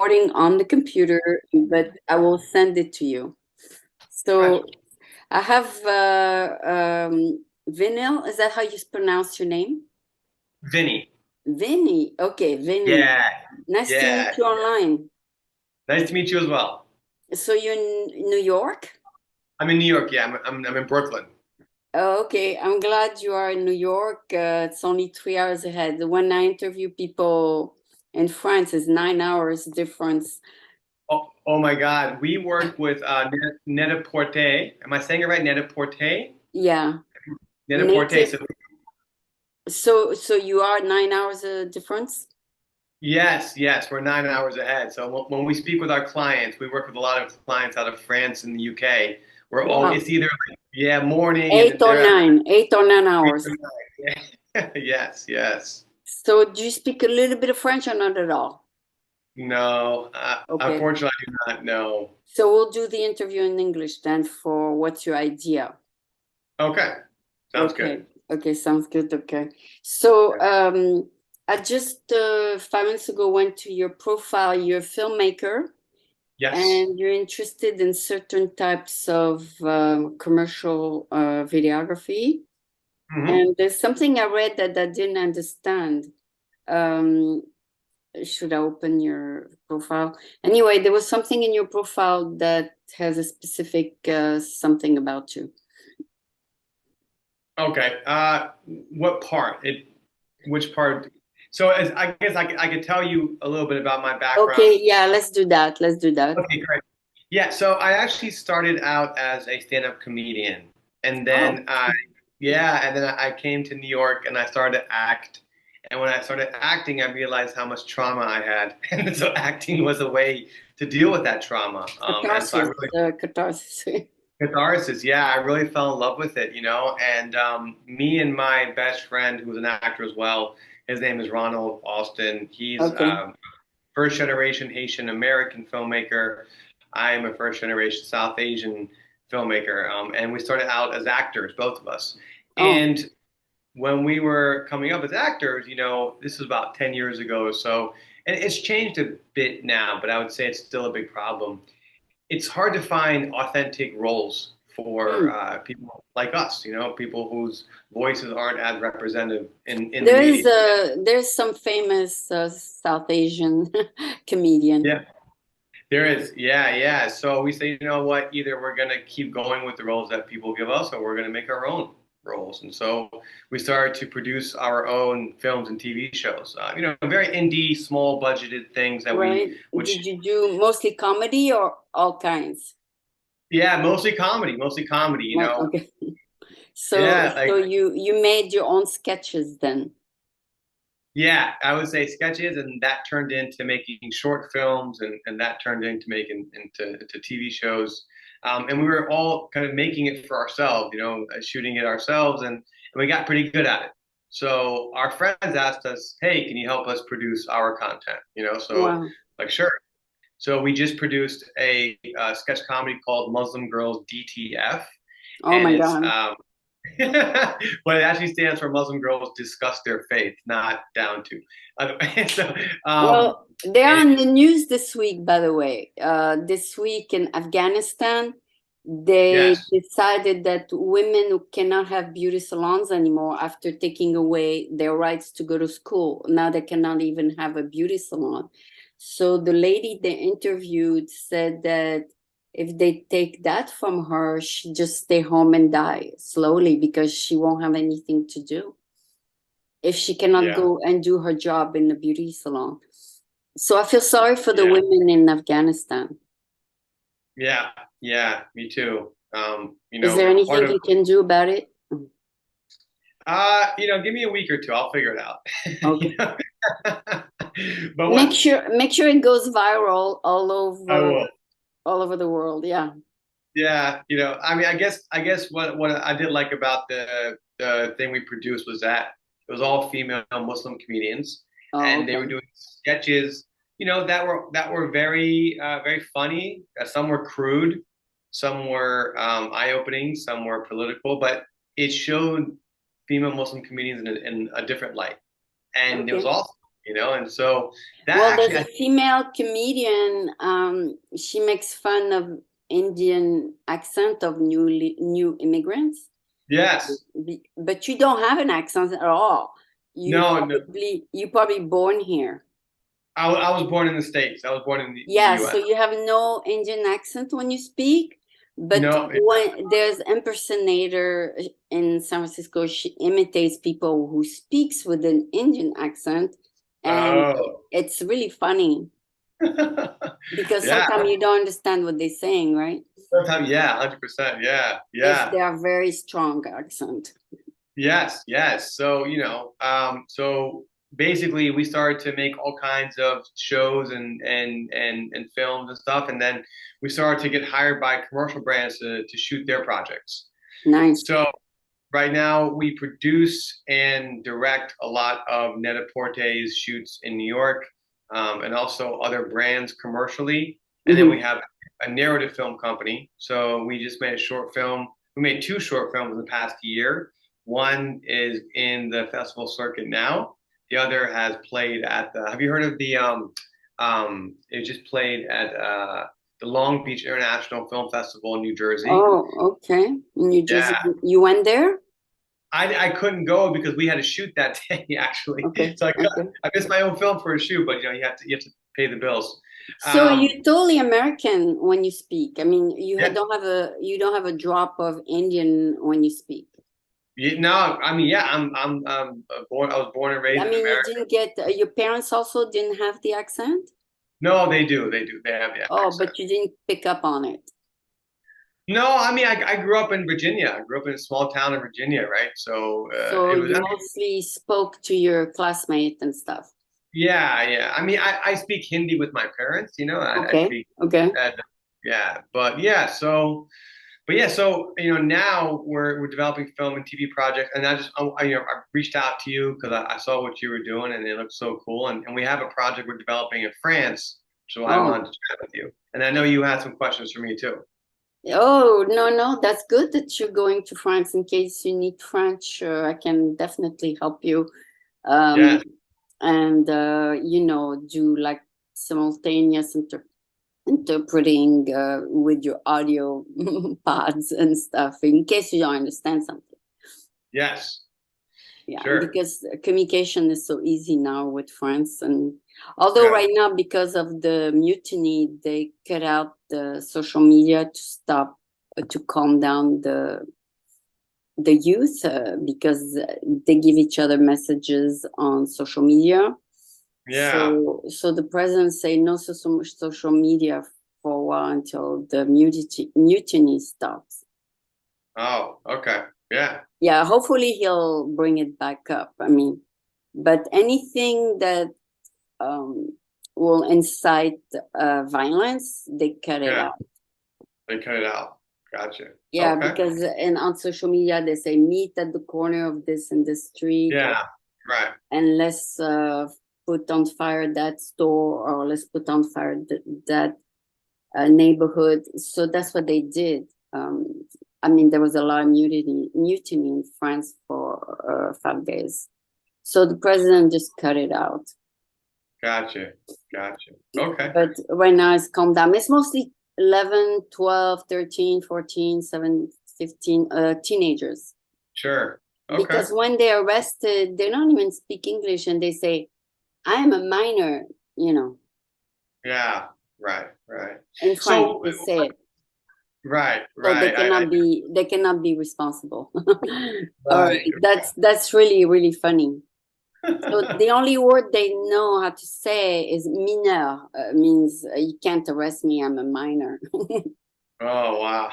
recording on the computer, but I will send it to you. Gotcha. So I have Vinyl. Is that how you pronounce your name? Vinny. Vinny. Okay, Vinny. Yeah, Nice to meet yeah. you online. Nice to meet you as well. So you're in New York? I'm in New York. Yeah, I'm in Brooklyn. Oh, okay, I'm glad you are in New York. It's only 3 hours ahead. When I interview people in France, it's 9 hours difference. Oh my God. We work with Net-a-Porter. Am I saying it right? Net-a-Porter? Yeah, Net-a-Porter. native. So So you are 9 hours difference? yes, we're 9 hours ahead. So when we speak with our clients, we work with a lot of clients out of France and the UK. Wow. It's either like, yeah, morning Eight and or they're at nine, 8 or 9 hours. 8 or 9. Yeah. Yes, yes. So do you speak a little bit of French or not at all? No, Okay. unfortunately, I do not know. So we'll do the interview in English then for what's your idea? Okay, sounds good. Okay. Okay, sounds good. Okay. So I just 5 minutes ago went to your profile. You're a filmmaker Yes. and you're interested in certain types of commercial videography. Hmm. And there's something I read that I didn't understand. Um, should I open your profile? Anyway, there was something in your profile that has a specific something about you. Okay. What part? Which part? So I guess I could tell you a little bit about my background. Okay, yeah, let's do that. Let's do that. Okay, great. Yeah, so I actually started out as a stand-up comedian, and Oh, then I came to New York and I started to act. And when I started acting, I realized how much trauma I had, and so acting was a way to deal with that trauma. And so I catharsis, really catharsis. Catharsis, yeah, I really fell in love with it, And me and my best friend, who's an actor as well, his name is Ronald Austin. He's Okay. first generation Haitian American filmmaker. I am a first generation South Asian filmmaker. And we started out as actors, both of us. Oh, And when we were coming up as actors, this was about 10 years ago or so, and it's changed a bit now, but I would say it's still a big problem. It's hard to find authentic roles for hmm. people like us, people whose voices aren't as representative in the There is media. there's some famous South Asian comedian. Yeah, there is. Yeah, yeah. So we say, you know what? Either we're gonna keep going with the roles that people give us, or we're gonna make our own roles. And so we started to produce our own films and TV shows. Very indie, small budgeted things that Right? which, Did you do mostly comedy or all kinds? yeah, mostly comedy. Okay. So Yeah, so like you made your own sketches then. Yeah, I would say sketches, and that turned into making short films, and that turned into making into TV shows. And we were all kind of making it for ourselves, shooting it ourselves, and we got pretty good at it. So our friends asked us, "Hey, can you help us produce our content?" So Wow. like sure. So we just produced a sketch comedy called Muslim Girls DTF, Oh and my it's God. but it actually stands for Muslim girls discuss their faith, not down to. So, um, Well, they are and on the news this week, by the way. This week in Afghanistan, they yes, decided that women who cannot have beauty salons anymore after taking away their rights to go to school, now they cannot even have a beauty salon. So the lady they interviewed said that if they take that from her, she just stay home and die slowly because she won't have anything to do if she cannot yeah, go and do her job in the beauty salon. So I feel sorry for the yeah, women in Afghanistan. yeah, yeah. Me too. Is there Part anything of you can do about it? give me a week or two, I'll figure it out. Okay. You know? But Make what sure make sure it goes viral I will. all over the world. Yeah. Yeah, I mean, I guess what I did like about the thing we produced was that it was all female Muslim comedians, Oh, and they were okay. doing sketches, that were very funny. Some were crude, some were eye-opening, some were political, but it showed female Muslim comedians in a different light, and it was Okay. awesome. And so that Well, there's actually, a female comedian. She makes fun of Indian accent of new immigrants. yes, But you don't have an accent at all. no, no, You probably born here. I was born in the States. I was born in the Yeah, U.S. so you have no Indian accent when you speak, but No, when there's impersonator in San Francisco, she imitates people who speaks with an Indian accent, and oh, it's really funny because yeah, sometimes you don't understand what they're saying, right? sometimes, yeah, 100%, yeah, If yeah. they are very strong accent. Yes, yes. So, so basically we started to make all kinds of shows and films and stuff, and then we started to get hired by commercial brands to shoot their projects. Nice. So right now we produce and direct a lot of Net-a-Porter's shoots in New York, and also other brands commercially. And then we Mhm. have a narrative film company. So we just made a short film. We made two short films in the past year. One is in the festival circuit now. The other has played at the. Have you heard of it just played at the Long Beach International Film Festival in New Jersey. Oh, okay. In New Jersey, Yeah, you went there? I couldn't go because we had a shoot that day actually. Okay, So okay. I missed my own film for a shoot, but you have to pay the bills. So Um, you're totally American when you speak. I mean, yeah, you don't have a drop of Indian when you speak. no, I mean, yeah, I'm born. I was born and raised I in mean, you America. didn't get your parents also didn't have the accent? No, they do, they have the Oh, accent. but you didn't pick up on it. No, I mean, I grew up in Virginia. I grew up in a small town in Virginia, right? So So it was, you I mean, mostly spoke to your classmate and stuff. yeah, yeah. I mean, I speak Hindi with my parents. I Okay, speak, okay. uh, yeah, but yeah, so. But yeah, so now we're developing film and TV projects, and I reached out to you because I saw what you were doing, and it looked so cool. And we have a project we're developing in France, so I Oh, wanted to chat with you. And I know you had some questions for me too. oh, no, no, that's good that you're going to France in case you need French. I can definitely help you. Um, Yes, and do like simultaneous interpreting with your audio pods and stuff in case you don't understand something. yes, Yeah, sure, because communication is so easy now with France, and although yeah, right now because of the mutiny they cut out the social media to stop to calm down the youth because they give each other messages on social media. yeah. So the president say no so much social media for a while until the mutiny stops. Oh, okay, yeah, Yeah, hopefully he'll bring it back up. I mean, but anything that um, will incite violence, they cut it yeah. out. They cut it out. Gotcha. Yeah, Okay. because on social media they say meet at the corner of this and this street, Yeah. Right. and let's put on fire that store, or let's put on fire that neighborhood. So that's what they did. I mean, there was a lot of mutiny in France for 5 days. So the president just cut it out. Gotcha. Gotcha. Okay. But right now it's calmed down. It's mostly 11, 12, 13, 14, 7, 15 teenagers. Sure. Okay. Because when they're arrested, they don't even speak English and they say, I am a minor, you know. Yeah. Right. Right. In French, So they say it. right. So Right. I they cannot be responsible. Or right. that's really, really funny. So the only word they know how to say is mineur, means you can't arrest me, I'm a minor. Oh wow.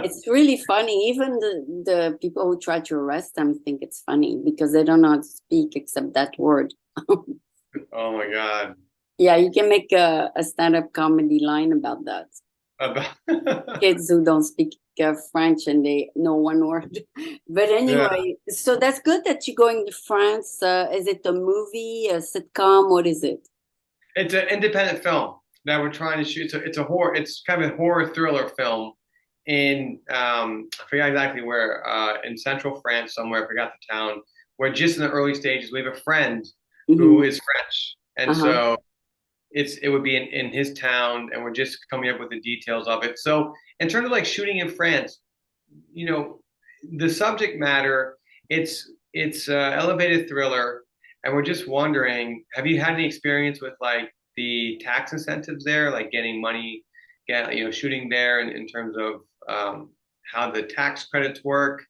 It's really funny. Even the people who try to arrest them think it's funny because they don't know how to speak except that word. Oh my God. Yeah, you can make a stand-up comedy line about that. About Kids who don't speak French and they know one word. But yeah. anyway, so that's good that you're going to France. Is it a movie, a sitcom? What is it? It's an independent film that we're trying to shoot. So it's a horror. It's kind of a horror thriller film in I forgot exactly where in central France somewhere. I forgot the town. We're just in the early stages. We have a friend who Mm-hmm. is French, and Uh-huh. so it would be in his town, and we're just coming up with the details of it. So in terms of like shooting in France, you know, the subject matter, it's elevated thriller, and we're just wondering, have you had any experience with like the tax incentives there, like getting money, shooting there in terms of how the tax credits work?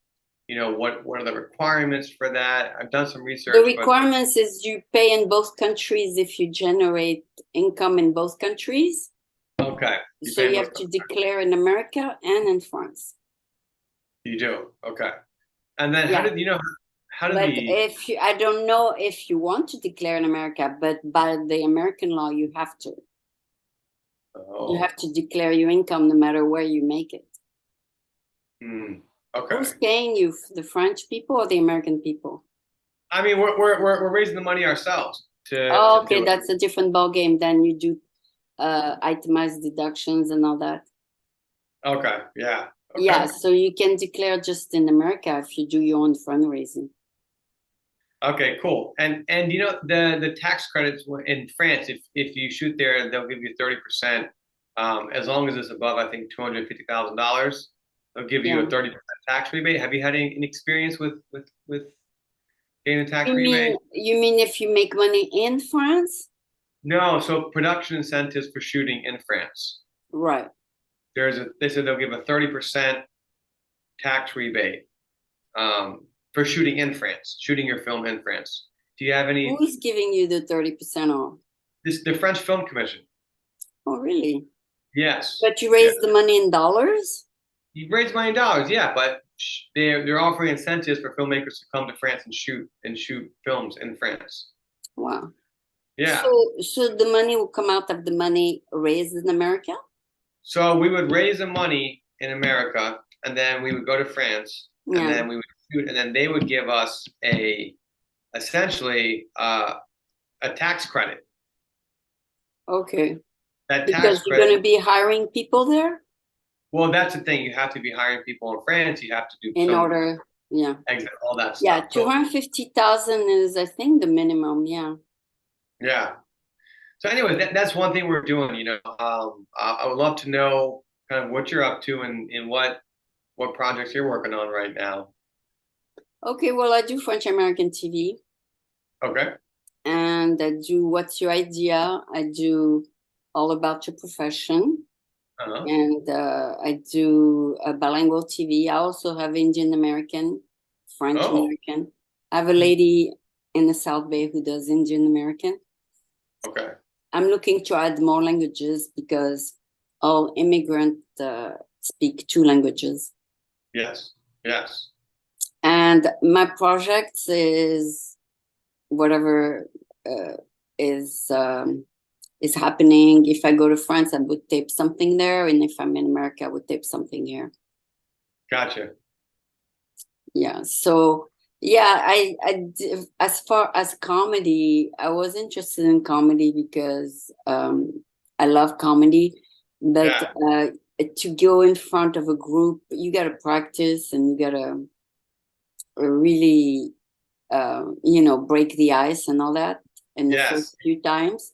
What are the requirements for that? I've done some The research, but requirements is you pay in both countries if you generate income in both countries. okay, you So pay in you both. have to declare in America and in France. You do, okay. And then Yeah. how did But the if you, I don't know if you want to declare in America, but by the American law, you have to. You oh have to declare your income no matter where you make it. Who's okay. paying you, the French people or the American people? I mean, we're raising the money ourselves Oh, to okay, do it. that's a different ball game. Then you do itemized deductions and all that. Okay, yeah, Yeah, okay, so you can declare just in America if you do your own fundraising. okay, cool. And the tax credits in France, if you shoot there, they'll give you 30%. As long as it's above, I think $250,000, they'll give you Yeah. a 30% tax rebate. Have you had any experience with getting a tax You rebate? mean if you make money in France? No, so production incentives for shooting in France. Right. They said they'll give a 30% tax rebate for shooting in France, shooting your film in France. Do you have any? Who's giving you the 30% off? The French Film Commission. Oh, really? Yes. But you Yeah. raise the money in dollars? You raise $1 million, yeah, but they're offering incentives for filmmakers to come to France and shoot films in France. Wow. Yeah. So the money will come out of the money raised in America? So we would raise the money in America, and then we would go to France, and Yeah. then we would shoot, and then they would give us essentially a tax credit. Okay. That tax Because you're going credit. to be hiring people there Well, that's the thing. You have to be hiring people in France. You have to do in some order, yeah. exit, all that Yeah, stuff. So 250,000 is I think the minimum, yeah. yeah. So anyway, that's one thing we're doing. I would love to know kind of what you're up to and what projects you're working on right now. Okay, well, I do French American TV Okay. and I do What's Your Idea? I do All About Your Profession Uh-huh. and I do a bilingual TV. I also have Indian American, French Oh. American. I have a lady in the South Bay who does Indian American. Okay. I'm looking to add more languages because all immigrants speak two languages. Yes. Yes. And my project is whatever uh, is um, is happening. If I go to France, I would tape something there, and if I'm in America, I would tape something here. Gotcha. Yeah. So yeah, as far as comedy, I was interested in comedy because I love comedy, but Yeah. to go in front of a group, you got to practice and you got to really break the ice and all that in the first Yes. few times.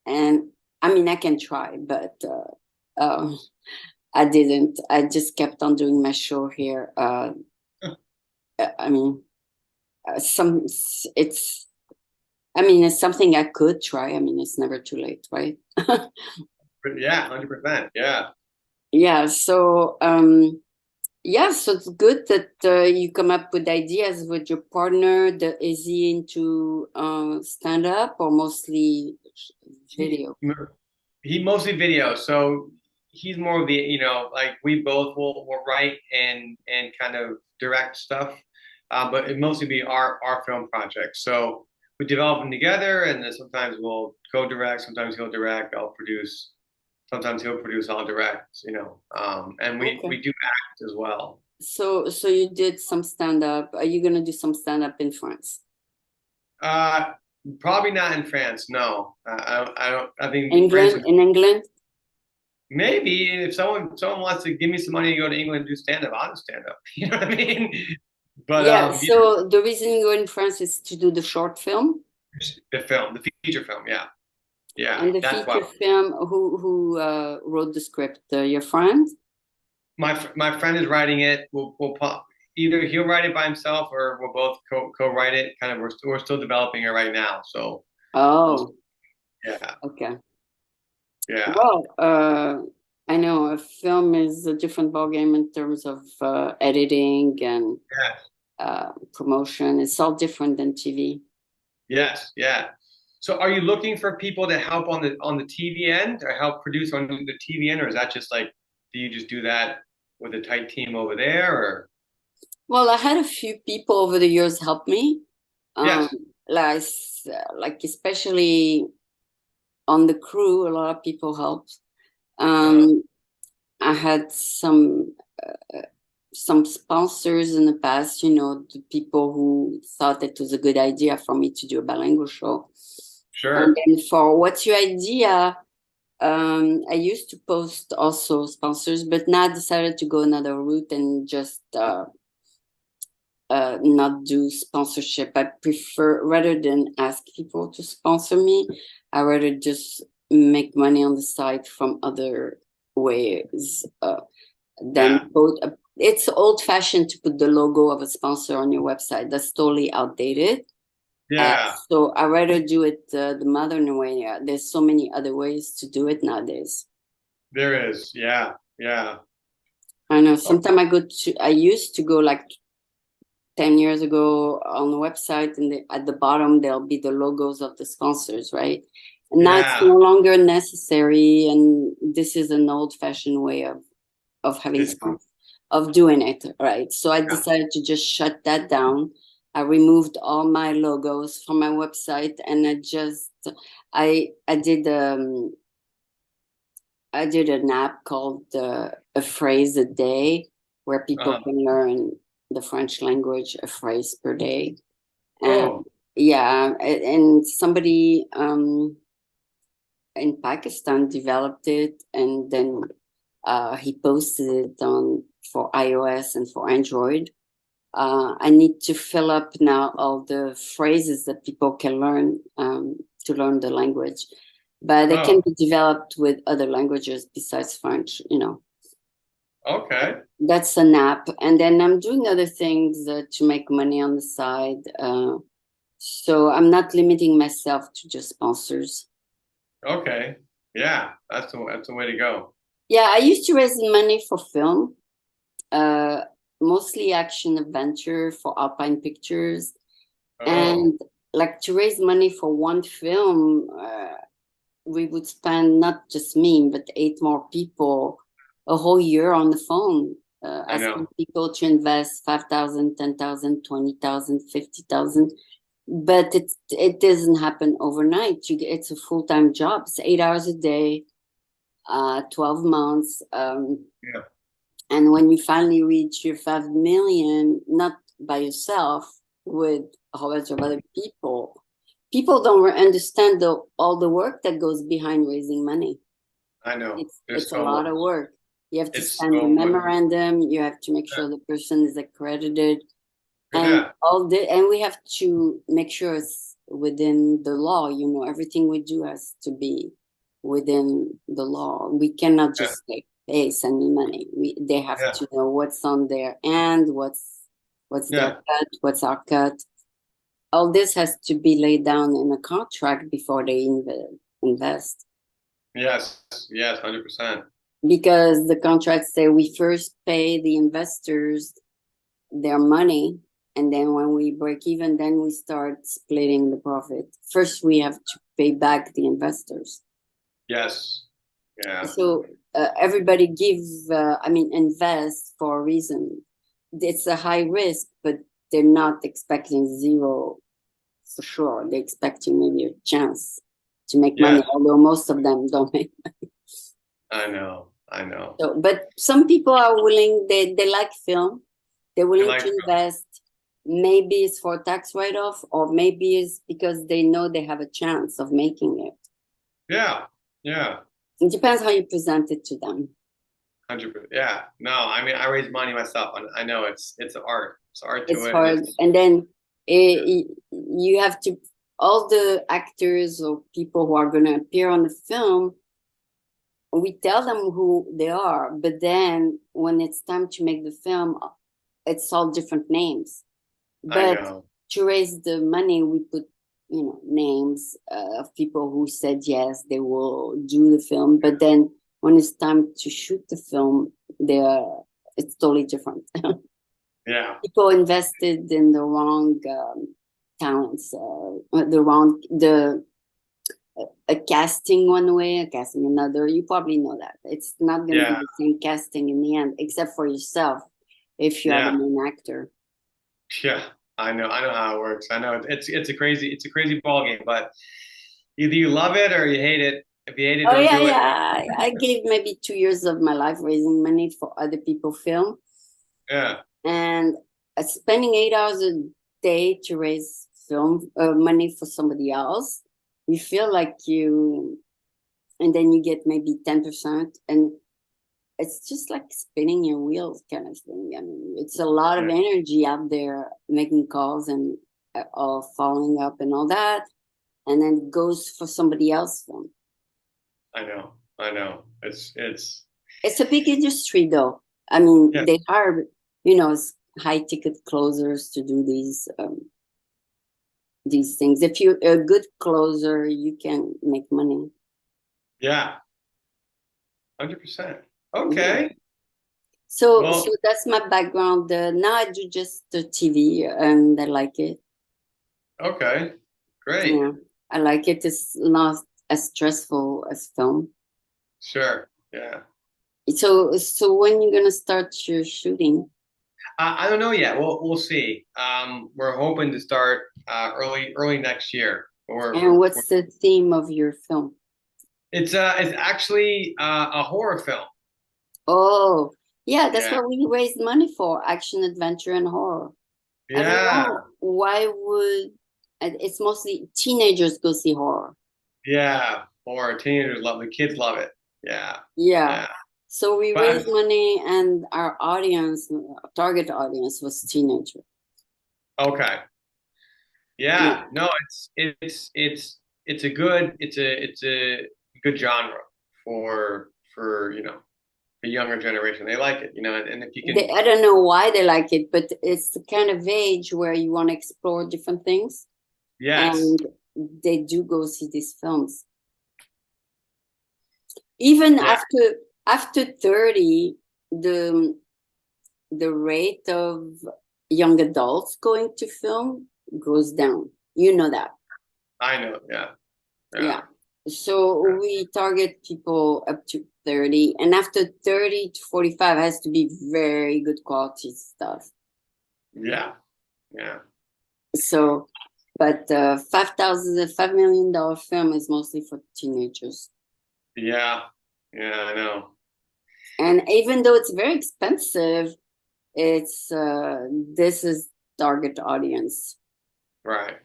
And I mean, I can try, but I didn't. I just kept on doing my show here. I mean, some it's. I mean, it's something I could try. I mean, it's never too late, right? But yeah, 100%. Yeah. Yeah. So yeah, so it's good that you come up with ideas with your partner. Is he into stand up or mostly He video? he mostly video, so he's more of the, like we both will write and kind of direct stuff, but it mostly be our film projects. So we develop them together, and then sometimes we'll co-direct, sometimes he'll direct, I'll produce, sometimes he'll produce, I'll direct, and we Okay. do act as well. So you did some stand up. Are you gonna do some stand up in France? Uh, Probably not in France. No, I don't. I think France England? would. In England? Maybe if someone wants to give me some money to go to England and do stand up, I'll do stand up. You know what I mean? But Yeah. yeah, So the reason you go in France is to do the short film. the feature film. Yeah, yeah, And the that's why feature film, who wrote the script? Your friend? my friend is writing it. Either he'll write it by himself or we'll both co-write it. Kind of, we're still developing it right now. So we'll, Oh, yeah, okay. yeah, Well, I know a film is a different ballgame in terms of editing and yeah, promotion. It's all different than TV. yes, yeah. So are you looking for people to help on the TV end or help produce on the TV end, or is that just like, do you just do that with a tight team over there, or? Well, I had a few people over the years help me, um, Yes. like like especially on the crew, a lot of people helped. Uh, Um, I had some sponsors in the past, the people who thought it was a good idea for me to do a bilingual show. And sure. then for What's Your Idea, I used to post also sponsors, but now I decided to go another route and just not do sponsorship. I prefer, rather than ask people to sponsor me, I rather just make money on the side from other ways. Then Yeah, it's old fashioned to put the logo of a sponsor on your website. That's totally outdated. yeah. So I rather do it the modern way. There's so many other ways to do it nowadays. There is. Yeah, yeah. I know. Oh, Sometimes I used to go like 10 years ago on the website, and at the bottom there'll be the logos of the sponsors, right? And now it's yeah. no longer necessary, and this is an old-fashioned way of having It's, sponsors, of doing it, right? So I yeah. decided to just shut that down. I removed all my logos from my website, and I did I did an app called A Phrase a Day, where people Uh, can learn the French language a phrase per day. And oh, yeah, and somebody in Pakistan developed it, and then he posted it on for iOS and for Android. I need to fill up now all the phrases that people can learn to learn the language, but they can oh, be developed with other languages besides French. okay. That's an app, and then I'm doing other things to make money on the side. So I'm not limiting myself to just sponsors. Okay. Yeah, that's the way to go. Yeah, I used to raise money for film, uh, mostly action adventure for Alpine Pictures, Oh, and like to raise money for one film, we would spend not just me, but 8 more people a whole year on the phone, I asking know. people to invest 5,000, 10,000, 20,000, 50,000. But it doesn't happen overnight. It's a full-time job. It's 8 hours a day, 12 months. Yeah, And when you finally reach your 5 million, not by yourself, with a whole bunch of other people, people don't understand all the work that goes behind raising money. I know. There's It's a so lot much. of work. You have to It's send the so much. memorandum. You have to make sure the person is accredited, and Yeah, and we have to make sure it's within the law. Everything we do has to be within the law. We cannot yeah, just say, "Hey, send me money." They have yeah, to know what's on their end, what's their yeah. cut, what's our cut. All this has to be laid down in a contract before they invest, Yes, yes, 100%. because the contracts say we first pay the investors their money, and then when we break even, then we start splitting the profit. First we have to pay back the investors. Yes, yeah, So everybody gives, invest for a reason. It's a high risk, but they're not expecting zero for sure. They're expecting maybe a chance to make money, yes. although most of them don't make. I know, I know. So, but some people are willing, they like film, they're I willing to like, invest. Maybe it's for tax write-off, or maybe it's because they know they have a chance of making it. yeah, yeah. It depends how you present it to them. 100%. Yeah. No, I mean, I raise money myself. I know it's art. It's art to It's it. And hard. it's And then you have to all the actors or people who are going to appear on the film, we tell them who they are, but then when it's time to make the film, it's all different names. I But know. to raise the money, we put, names of people who said yes, they will do the film. But then when it's time to shoot the film, it's totally different. Yeah. People invested in the wrong talents, a casting one way, a casting another. You probably know that it's not going to be Yeah. the same casting in the end, except for yourself if you are the Yeah. main actor. Yeah. I know how it works. I know it's a crazy ball game, but either you love it or you hate it. If you hate it, Oh don't yeah, do it. yeah. I gave maybe 2 years of my life raising money for other people film, Yeah. and spending 8 hours a day to raise film money for somebody else. You feel like and then you get maybe 10%, and it's just like spinning your wheels kind of thing. I mean, it's a lot of Yeah. energy out there making calls and all following up and all that, and then it goes for somebody else film. I know. I know. It's a big industry, though. I mean, Yeah. they hire, high ticket closers to do these things. If you're a good closer, you can make money. Yeah. 100%. Yeah. Okay. So Well, that's my background. Now I do just the TV, and I like it. okay. Great. Yeah, I like it. It's not as stressful as film. Sure. Yeah. So when you're gonna start your shooting? I don't know yet. We'll see. We're hoping to start early next year. And what's the theme of your film? It's actually a horror film. Oh, yeah, that's Yeah. what we raised money for, action, adventure, and horror. I don't Yeah. know why would it's mostly teenagers go see horror. Yeah. Horror. Teenagers love the kids love it. Yeah. Yeah. Yeah. So we raised But money, and our audience, target audience, was teenager. okay. Yeah. Yeah. No, it's a good good genre for the younger generation. They like it, and if you can, I don't know why they like it, but it's the kind of age where you want to explore different things, yes. and they do go see these films. Even Yeah. after 30, the rate of young adults going to film goes down. You know that. I know. Yeah. Yeah. Yeah. So we target people up to 30, and after 30 to 45 has to be very good quality stuff. Yeah. Yeah. So, but $5 million film is mostly for teenagers. Yeah. Yeah. I know. And even though it's very expensive, it's this is target audience. Right.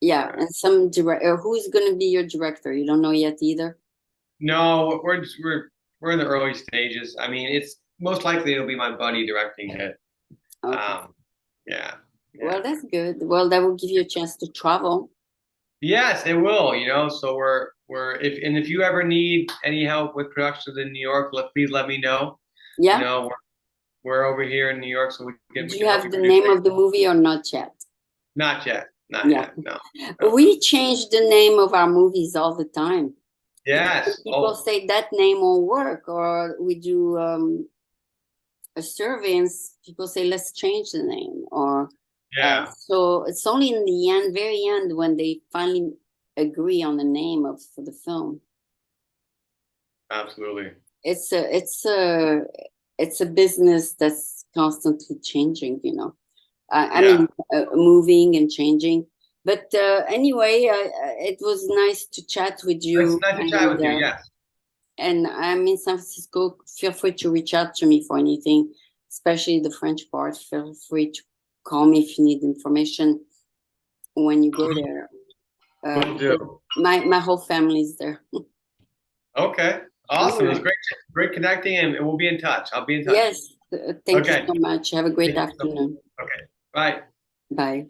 Yeah, Right. and some who's going to be your director? You don't know yet either. No, we're in the early stages. I mean, it's most likely it'll be my buddy directing it. Okay. Um, yeah, Well, yeah. that's good. Well, that will give you a chance to travel. Yes, it will, so if you ever need any help with productions in New York, please let me know. You Yeah. know, we're over here in New York, so Do we you can help have you the produce name things. of the movie or not yet? Not yet. Not Yeah. yet. No. No. We change the name of our movies all the time because Yes. people Oh, say that name won't work, or we do a survey and people say let's change the name, or yeah. so it's only in the end, very end, when they finally agree on the name of for the film. Absolutely. It's a business that's constantly changing, I Yeah. mean, moving and changing. But anyway, it was nice to chat with It's you, nice to chat with you. Yes. and I'm in San Francisco. Feel free to reach out to me for anything, especially the French part. Feel free to call me if you need information when you go there. Will Because do. my whole family is there. Okay. All Awesome. It was right. great connecting, and we'll be in touch. I'll be in touch. Yes. Thank you Okay. so much. Have a great Thank you so much. afternoon. Okay. Bye. Bye.